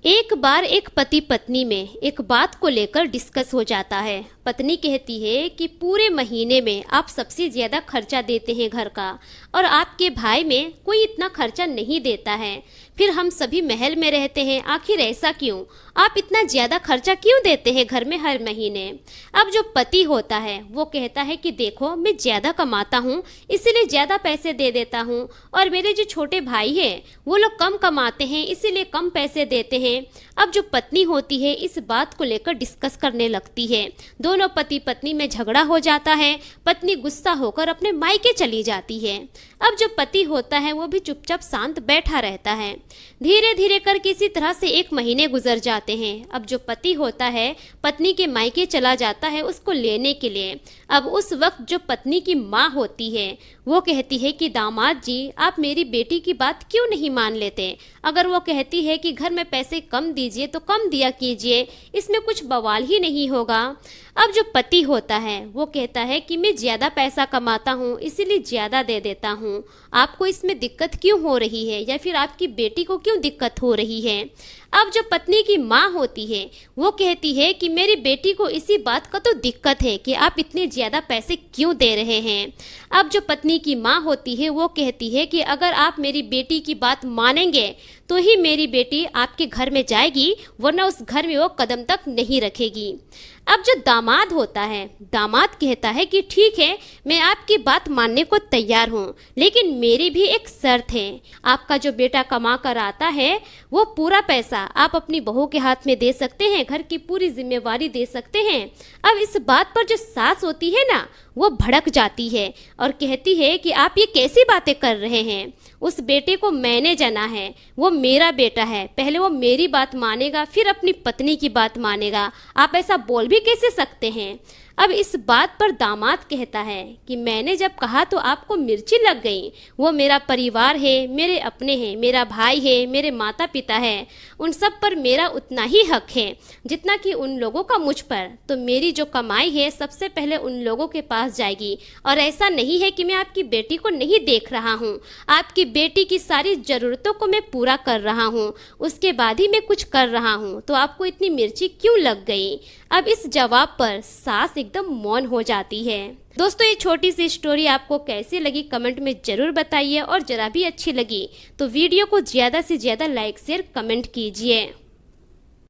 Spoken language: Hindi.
एक बार एक पति पत्नी में एक बात को लेकर डिस्कस हो जाता है। पत्नी कहती है कि पूरे महीने में आप सबसे ज्यादा खर्चा देते हैं घर का, और आपके भाई में कोई इतना खर्चा नहीं देता है। फिर हम सभी महल में रहते हैं, आखिर ऐसा क्यों? आप इतना ज्यादा खर्चा क्यों देते हैं घर में हर महीने? अब जो पति होता है वो कहता है कि देखो, मैं ज्यादा कमाता हूँ इसीलिए ज्यादा पैसे दे देता हूँ, और मेरे जो छोटे भाई हैं वो लोग कम कमाते हैं इसीलिए कम पैसे देते हैं। अब जो पत्नी होती है इस बात को लेकर डिस्कस करने लगती है। दोनों पति पत्नी में झगड़ा हो जाता है। पत्नी गुस्सा होकर अपने मायके चली जाती है। अब जो पति होता है वो भी चुपचाप शांत बैठा रहता है। धीरे धीरे कर किसी तरह से 1 महीने गुजर जाते हैं। अब जो पति होता है पत्नी के मायके चला जाता है उसको लेने के लिए। अब उस वक्त जो पत्नी की माँ होती है वो कहती है कि दामाद जी, आप मेरी बेटी की बात क्यों नहीं मान लेते? अगर वो कहती है कि घर में पैसे कम दीजिए तो कम दिया कीजिए, इसमें कुछ बवाल ही नहीं होगा। अब जो पति होता है वो कहता है कि मैं ज़्यादा पैसा कमाता हूँ इसीलिए ज़्यादा दे देता हूँ, आपको इसमें दिक्कत क्यों हो रही है, या फिर आपकी बेटी को क्यों दिक्कत हो रही है? अब जो पत्नी की माँ होती है वो कहती है कि मेरी बेटी को इसी बात का तो दिक्कत है कि आप इतने ज़्यादा पैसे क्यों दे रहे हैं। अब जो पत्नी की माँ होती है वो कहती है कि अगर आप मेरी बेटी की बात मानेंगे तो ही मेरी बेटी आपके घर में जाएगी, वरना उस घर में वो कदम तक नहीं रखेगी। अब जो दामाद होता है, दामाद कहता है कि ठीक है, मैं आपकी बात मानने को तैयार हूँ, लेकिन मेरी भी एक शर्त है। आपका जो बेटा कमा कर आता है वो पूरा पैसा आप अपनी बहू के हाथ में दे सकते हैं, घर की पूरी जिम्मेवारी दे सकते हैं। अब इस बात पर जो सास होती है ना वो भड़क जाती है और कहती है कि आप ये कैसी बातें कर रहे हैं? उस बेटे को मैंने जना है, वो मेरा बेटा है, पहले वो मेरी बात मानेगा फिर अपनी पत्नी की बात मानेगा, आप ऐसा बोल भी कैसे सकते हैं? अब इस बात पर दामाद कहता है कि मैंने जब कहा तो आपको मिर्ची लग गई। वो मेरा परिवार है, मेरे अपने हैं, मेरा भाई है, मेरे माता पिता है, उन सब पर मेरा उतना ही हक है जितना कि उन लोगों का मुझ पर। तो मेरी जो कमाई है सबसे पहले उन लोगों के पास जाएगी, और ऐसा नहीं है कि मैं आपकी बेटी को नहीं देख रहा हूँ, आपकी बेटी की सारी ज़रूरतों को मैं पूरा कर रहा हूँ, उसके बाद ही मैं कुछ कर रहा हूँ, तो आपको इतनी मिर्ची क्यों लग गई? अब इस जवाब पर सास एकदम मौन हो जाती है। दोस्तों, ये छोटी सी स्टोरी आपको कैसी लगी कमेंट में ज़रूर बताइए, और ज़रा भी अच्छी लगी तो वीडियो को ज़्यादा से ज़्यादा लाइक शेयर कमेंट कीजिए।